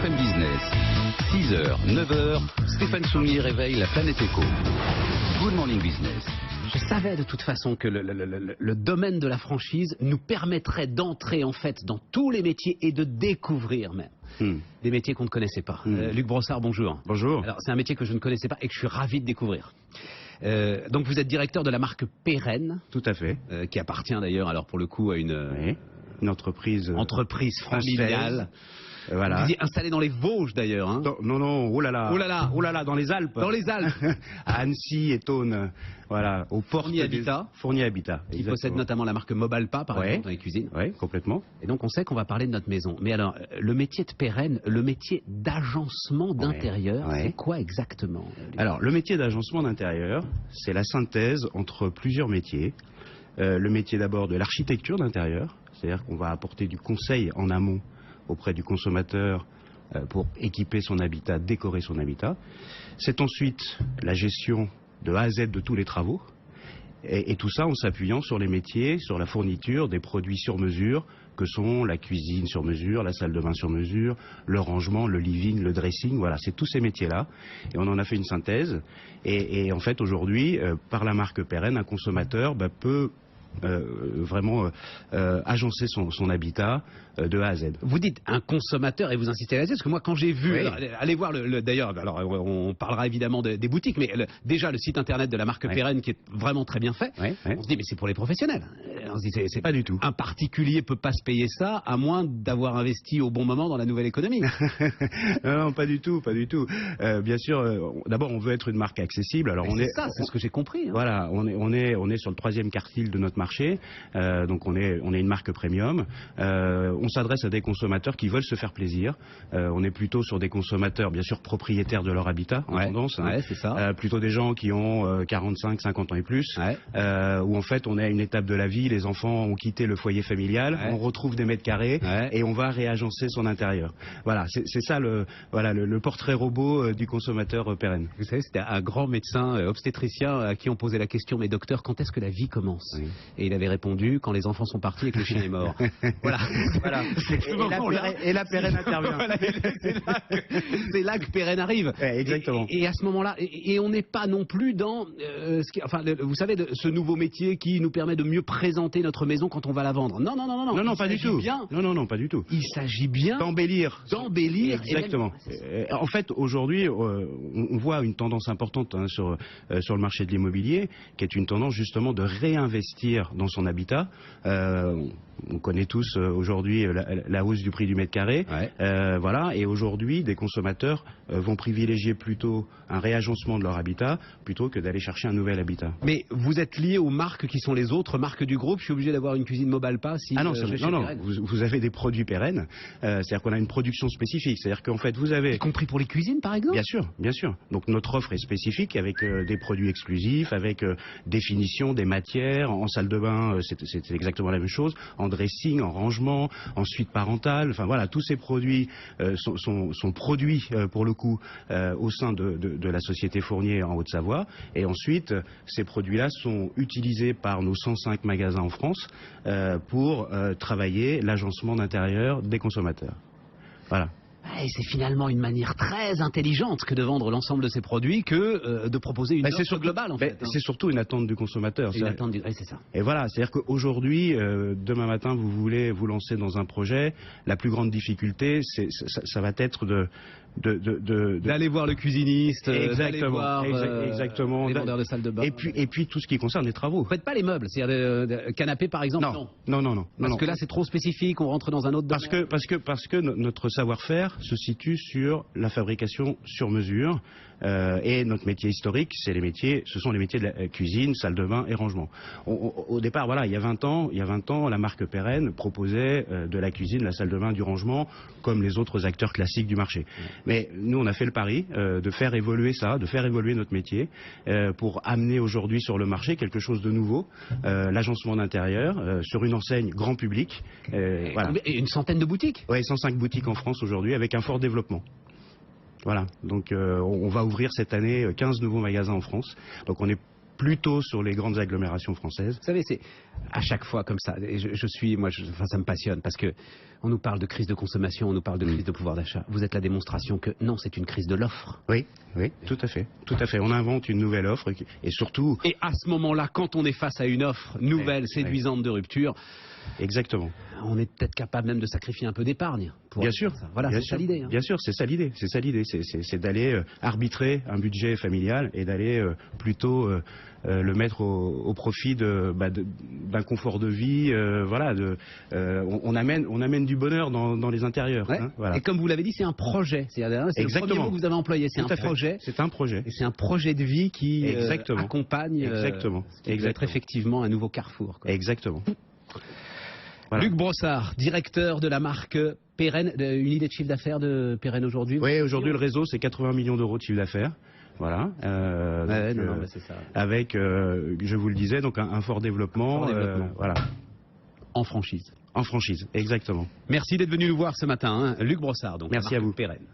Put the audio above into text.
BFM Business. 6h, 9h, Stéphane Soumier réveille la planète éco. Good morning business. Je savais de toute façon que le domaine de la franchise nous permettrait d'entrer en fait dans tous les métiers et de découvrir même des métiers qu'on ne connaissait pas. Luc Brossard, bonjour. Bonjour. Alors c'est un métier que je ne connaissais pas et que je suis ravi de découvrir. Donc vous êtes directeur de la marque Peren. Tout à fait. Qui appartient d'ailleurs alors pour le coup à une entreprise familiale. Voilà. Vous êtes installé dans les Vosges d'ailleurs. Hein. Non, oh là là, dans les Alpes. Dans les Alpes. À Annecy et Thônes, voilà, aux portes Fournier Habitat. Fournier Habitat. Qui possède notamment la marque Mobalpa par exemple dans les cuisines. Oui, complètement. Et donc on sait qu'on va parler de notre maison. Mais alors, le métier de Peren, le métier d'agencement d'intérieur, c'est quoi exactement? Alors, le métier d'agencement d'intérieur, c'est la synthèse entre plusieurs métiers. Le métier d'abord de l'architecture d'intérieur, c'est-à-dire qu'on va apporter du conseil en amont auprès du consommateur pour équiper son habitat, décorer son habitat. C'est ensuite la gestion de A à Z de tous les travaux. Et tout ça en s'appuyant sur les métiers, sur la fourniture des produits sur mesure, que sont la cuisine sur mesure, la salle de bain sur mesure, le rangement, le living, le dressing, voilà, c'est tous ces métiers-là. Et on en a fait une synthèse. Et en fait, aujourd'hui, par la marque Peren, un consommateur peut vraiment agencer son habitat de A à Z. Vous dites un consommateur et vous insistez là-dessus, parce que moi quand j'ai vu, allez voir d'ailleurs, alors on parlera évidemment des boutiques, mais déjà le site internet de la marque Peren qui est vraiment très bien fait, on se dit mais c'est pour les professionnels. On se dit c'est pas du tout. Un particulier peut pas se payer ça à moins d'avoir investi au bon moment dans la nouvelle économie. Non, pas du tout, pas du tout. Bien sûr, d'abord on veut être une marque accessible. Alors c'est ce que j'ai compris. Hein. Voilà, on est sur le 3e quartile de notre marché, donc on est une marque premium. On s'adresse à des consommateurs qui veulent se faire plaisir. On est plutôt sur des consommateurs, bien sûr, propriétaires de leur habitat, en tendance. Ouais, c'est ça. Plutôt des gens qui ont 45, 50 ans et plus, où en fait on est à une étape de la vie, les enfants ont quitté le foyer familial, on retrouve des mètres carrés et on va réagencer son intérieur. Voilà, c'est ça le portrait robot du consommateur Peren. Vous savez, c'était un grand médecin obstétricien à qui on posait la question, mais docteur, quand est-ce que la vie commence? Et il avait répondu, quand les enfants sont partis et que le chien est mort. Voilà. Et la Peren intervient. C'est là que Peren arrive. Exactement. Et à ce moment-là, et on n'est pas non plus dans, vous savez, ce nouveau métier qui nous permet de mieux présenter notre maison quand on va la vendre. Non, pas du tout. Non, pas du tout. Il s'agit bien d'embellir. Exactement. En fait, aujourd'hui, on voit une tendance importante sur le marché de l'immobilier, qui est une tendance justement de réinvestir dans son habitat. On connaît tous aujourd'hui la hausse du prix du mètre carré. Voilà. Et aujourd'hui, des consommateurs vont privilégier plutôt un réagencement de leur habitat plutôt que d'aller chercher un nouvel habitat. Mais vous êtes lié aux marques qui sont les autres marques du groupe. Je suis obligé d'avoir une cuisine Mobalpa si non, vous avez des produits Peren. C'est-à-dire qu'on a une production spécifique. C'est-à-dire qu'en fait, vous avez... Y compris pour les cuisines, par exemple? Bien sûr. Donc notre offre est spécifique avec des produits exclusifs, avec des finitions, des matières. En salle de bain, c'est exactement la même chose. En dressing, en rangement, en suite parentale. Enfin voilà, tous ces produits sont produits pour le coup au sein de la société Fournier en Haute-Savoie. Et ensuite, ces produits-là sont utilisés par nos 105 magasins en France pour travailler l'agencement d'intérieur des consommateurs. Voilà. Et c'est finalement une manière très intelligente que de vendre l'ensemble de ces produits que de proposer une offre globale en fait. C'est surtout une attente du consommateur. C'est ça. Et voilà, c'est-à-dire qu'aujourd'hui, demain matin, vous voulez vous lancer dans un projet, la plus grande difficulté, ça va être d'aller voir le cuisiniste, d'aller voir exactement. les vendeurs de salles de bain. Et puis tout ce qui concerne les travaux. Vous faites pas les meubles, c'est-à-dire canapé par exemple? Non. Parce que là c'est trop spécifique, on rentre dans un autre domaine. Parce que notre savoir-faire se situe sur la fabrication sur mesure et notre métier historique, ce sont les métiers de la cuisine, salle de bain et rangement. Au départ, voilà, il y a 20 ans, la marque Peren proposait de la cuisine, la salle de bain, du rangement, comme les autres acteurs classiques du marché. Mais nous, on a fait le pari de faire évoluer ça, de faire évoluer notre métier pour amener aujourd'hui sur le marché quelque chose de nouveau, l'agencement d'intérieur, sur une enseigne grand public. Voilà. Et une centaine de boutiques? Oui, 105 boutiques en France aujourd'hui avec un fort développement. Voilà, donc on va ouvrir cette année 15 nouveaux magasins en France. Donc on est plutôt sur les grandes agglomérations françaises. Vous savez, c'est à chaque fois comme ça. Et enfin, ça me passionne parce que on nous parle de crise de consommation, on nous parle de crise de pouvoir d'achat. Vous êtes la démonstration que non, c'est une crise de l'offre. Oui, tout à fait. On invente une nouvelle offre et surtout. Et à ce moment-là, quand on est face à une offre nouvelle, séduisante de rupture. Exactement. On est peut-être capable même de sacrifier un peu d'épargne. Bien sûr. Voilà, c'est ça l'idée. Bien sûr, c'est ça l'idée. C'est d'aller arbitrer un budget familial et d'aller plutôt le mettre au profit d'un confort de vie. On amène du bonheur dans les intérieurs. Ouais. Hein, voilà. Et comme vous l'avez dit, c'est un projet. C'est le premier mot que vous avez employé. C'est un projet. C'est un projet. Et c'est un projet de vie qui accompagne. Exactement. Qui peut être effectivement un nouveau carrefour. Exactement. Voilà. Luc Brossard, directeur de la marque Pérenne, une idée de chiffre d'affaires de Pérenne aujourd'hui? Oui, aujourd'hui le réseau c'est 80 millions d'euros de chiffre d'affaires. Voilà. C'est ça. Avec, je vous le disais, donc un fort développement. Voilà. En franchise. En franchise, exactement. Merci d'être venu nous voir ce matin, hein. Luc Brossard. Donc, merci à vous. Pérenne.